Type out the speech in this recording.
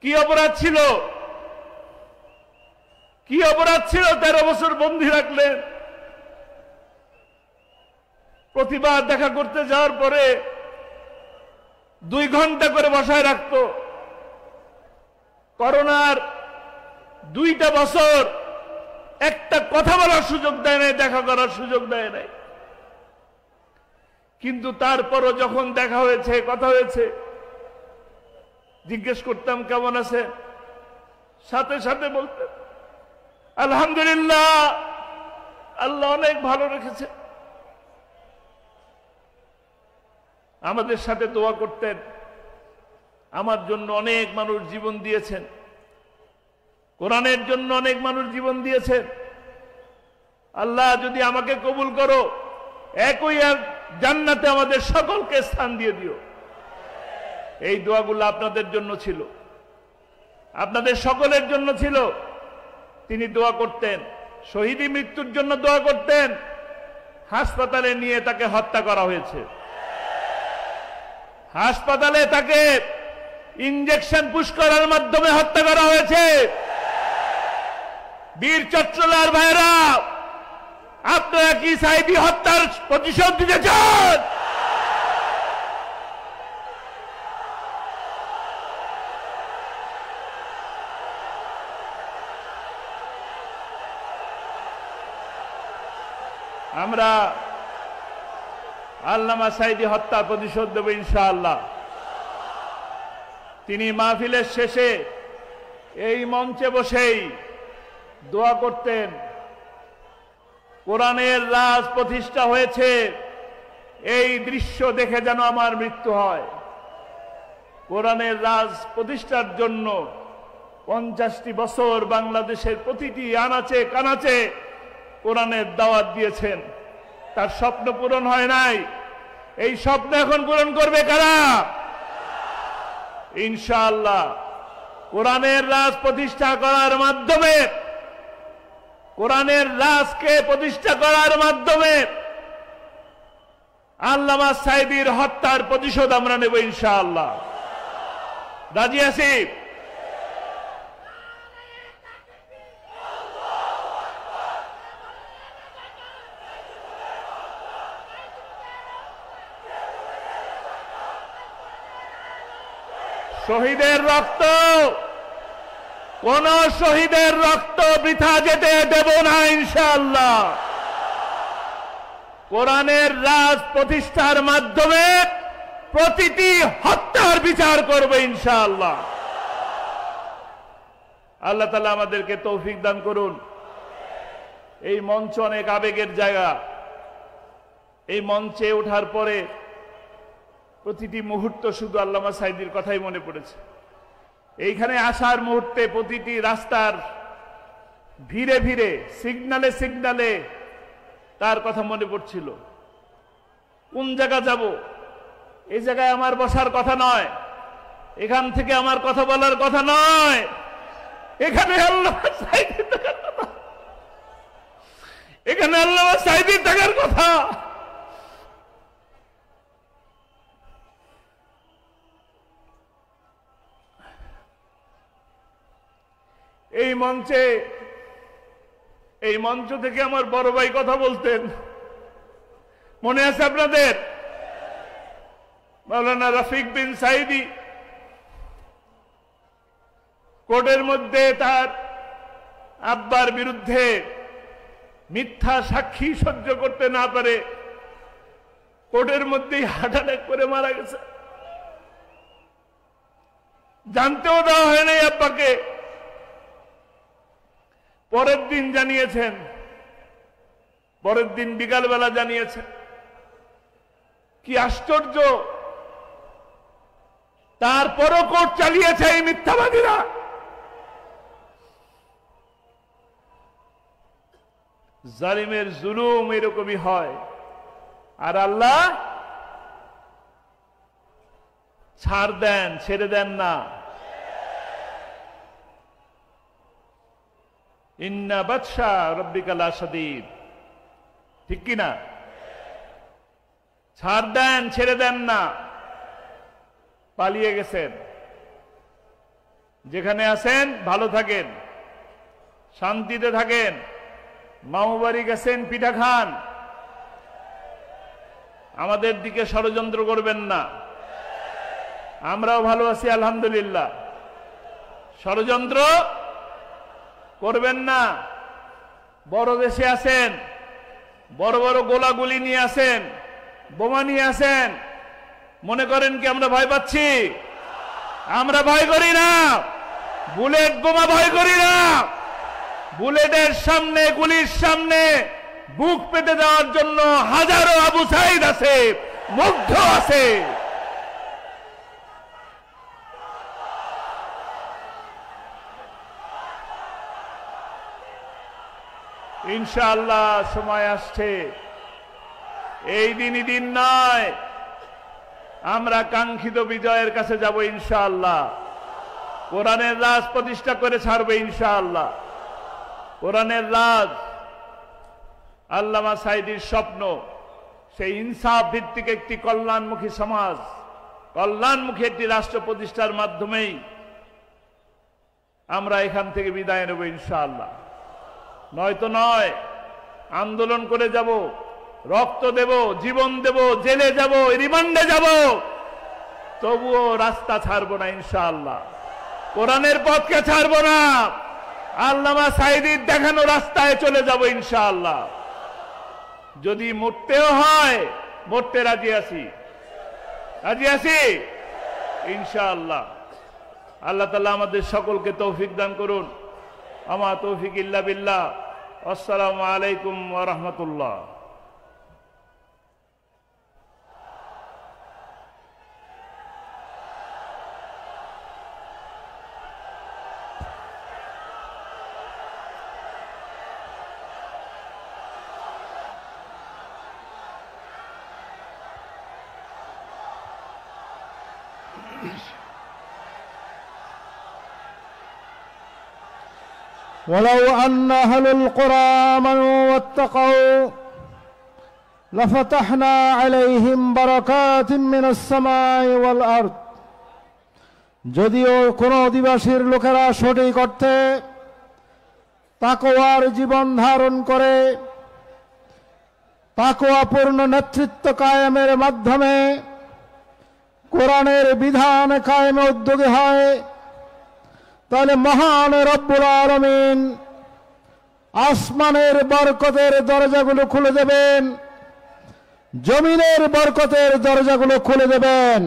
কি অপরাধ ছিল? কি অপরাধ ছিল 13 বছর বন্দী রাখলেন? প্রতিবার দেখা করতে যাওয়ার পরে 2 ঘন্টা করে বসায় রাখত। করোনার 2টা বছর একটা কথা বলার সুযোগ দেয় নাই, দেখা করার সুযোগ দেয় নাই। কিন্তু তারপরও যখন দেখা হয়েছে, কথা হয়েছে, জিজ্ঞেস করতাম কেমন আছে, সাথে সাথে বলতেন আলহামদুলিল্লাহ, আল্লাহ অনেক ভালো রেখেছে। আমাদের সাথে দোয়া করতেন। আমার জন্য অনেক মানুষ জীবন দিয়েছেন, কোরআনের জন্য অনেক মানুষ জীবন দিয়েছেন। আল্লাহ যদি আমাকে কবুল করো, একই জান্নাতে আমাদের সকলকে স্থান দিয়ে দিও। এই দোয়াগুলো আপনাদের জন্য ছিল, আপনাদের সকলের জন্য ছিল। তিনি দোয়া করতেন, শহীদি মৃত্যুর জন্য দোয়া করতেন। হাসপাতালে নিয়ে তাকে হত্যা করা হয়েছে, হাসপাতালে তাকে ইনজেকশন পুশ করার মাধ্যমে হত্যা করা হয়েছে। বীর চট্টলার ভাইরা, আপনারা কি সাইদি হত্যার প্রতিশোধ দিতে চান? আমরা আল্লামা সাইদি হত্যার প্রতিশোধ দেব ইনশাআল্লাহ। তিনি মাহফিলের শেষে এই মঞ্চে বসেই দোয়া করতেন, কোরআনের রাজ প্রতিষ্ঠা হয়েছে, এই দৃশ্য দেখে যেন আমার মৃত্যু হয়। কোরআনের রাজ প্রতিষ্ঠার জন্য 50টি বছর বাংলাদেশের প্রতিটি আনাচে কানাচে কোরআনের দাওয়াত দিয়েছেন। তার স্বপ্ন পূরণ হয় নাই, এই স্বপ্ন এখন পূরণ করবে কারা? ইনশাআল্লাহ। কোরআনের রাজ প্রতিষ্ঠা করার মাধ্যমে, কোরআনের রাজকে প্রতিষ্ঠা করার মাধ্যমে আল্লামা সাইদির হত্যার প্রতিশোধ আমরা নেব ইনশাআল্লাহ। রাজি আছি? শহীদের রক্ত, কোন শহীদের রক্ত বৃথা যেতে দেব না ইনশাআল্লাহ। কোরআনের রাজ প্রতিষ্ঠার মাধ্যমে প্রতিটি হত্যার বিচার করবে ইনশাআল্লাহ। আল্লাহ তাআলা আমাদেরকে তৌফিক দান করুন। এই মঞ্চ অনেক আবেগের জায়গা। এই মঞ্চে ওঠার পরে প্রতিটি মুহূর্ত শুধু আল্লামা সাইদির কথাই মনে পড়েছে। এইখানে আসার মুহূর্তে প্রতিটি রাস্তার ভিড়ে ভিড়ে, সিগনালে সিগনালে তার কথা মনে পড়ছিল। কোন জায়গা যাব? এই জায়গায় আমার বসার কথা নয়, এখান থেকে আমার কথা বলার কথা নয়, এখানে আল্লামা সাইদির থাকার কথা, এখানে আল্লামা সাইদির থাকার কথা। এই মঞ্চে, এই মঞ্চ থেকে আমার বড় ভাই কথা বলতেন, মনে আছে আপনাদের? মাওলানা রফিক বিন সাইদি কোর্টের মধ্যে তার আব্বার বিরুদ্ধে মিথ্যা সাক্ষী সহ্য করতে না পারে কোর্টের মধ্যেই হার্ট অ্যাটাক করে মারা গেছে। জানতেও দেওয়া হয় নাই আব্বাকে। পরের দিন জানিয়েছেন, পরের দিন বিকালবেলা জানিয়েছেন। কি আশ্চর্য! তারপরও কোর্ট চালিয়েছে এই মিথ্যাবাদীরা। জালিমের জুলুম এরকমই হয়। আর আল্লাহ ছাড় দেন, ছেড়ে দেন না। ইন্না বাদশা রব্বিকা লাশাদীদ, ঠিক কিনা? ছাড় দেন, ছেড়ে দেন না। পালিয়ে গেছেন, যেখানে আছেন ভালো থাকেন, শান্তিতে থাকেন। মামু বাড়ি গেছেন, পিঠা খান, আমাদের দিকে ষড়যন্ত্র করবেন না। আমরাও ভালো আছি আলহামদুলিল্লাহ, ষড়যন্ত্র করবেন না। বড় দেশে আছেন, বড় বড় গোলাগুলি নিয়ে আসেন, বোমা নিয়ে আসেন, মনে করেন কি আমরা ভয় পাচ্ছি? আমরা ভয় করি না, বুলেট বোমা ভয় করি না। বুলেটের সামনে, গুলির সামনে বুক পেতে দেওয়ার জন্য হাজারো আবু সাইদ আছে, মুগ্ধ আছে। ইনশাআল্লাহ সময় আসছে, এই দিনই দিন নয়, আমরা কাঙ্ক্ষিত বিজয়ের কাছে যাব ইনশাআল্লাহ। কোরআনের রাজ প্রতিষ্ঠা করে ছাড়বে ইনশাআল্লাহ। কোরআনের রাজ আল্লামা সাঈদীর স্বপ্ন, সেই ইনসাফ ভিত্তিক একটি কল্যাণমুখী সমাজ, কল্যাণমুখী একটি রাষ্ট্র প্রতিষ্ঠার মাধ্যমেই আমরা এখান থেকে বিদায় নেব ইনশাআল্লাহ। নয়তো নয়, আন্দোলন করে যাব, রক্ত দেব, জীবন দেব, জেলে যাব, রিমান্ডে যাব, তবুও রাস্তা ছাড়বো না ইনশাআল্লাহ। কোরআনের পথকে ছাড়বো না, আল্লামা সাঈদীর দেখানো রাস্তায় চলে যাব ইনশাআল্লাহ। যদি মরতেও হয়, মরতে রাজি আছি, রাজি আছি ইনশাআল্লাহ। আল্লাহ তাআলা আমাদের সকলকে তৌফিক দান করুন। আমা তৌফিক ইল্লা বিল্লাহ। আসসালামু আলাইকুম ওয়া রাহমাতুল্লাহ। ولو أن أهل القرى آمنوا واتقوا لفتحنا عليهم بركات من السماء والأرض। যদিও কোন অধিবাসীর লোকেরা সঠিক অর্থে তাকওয়ার জীবন ধারণ করে, তাকওয়াপূর্ণ নেতৃত্ব কায়েমের মাধ্যমে কোরআনের বিধান কায়েমে উদ্যোগী হয়, তাহলে মহান রব্বুল আলামিন আসমানের বরকতের দরজাগুলো খুলে দেবেন, জমিনের বরকতের দরজাগুলো খুলে দেবেন।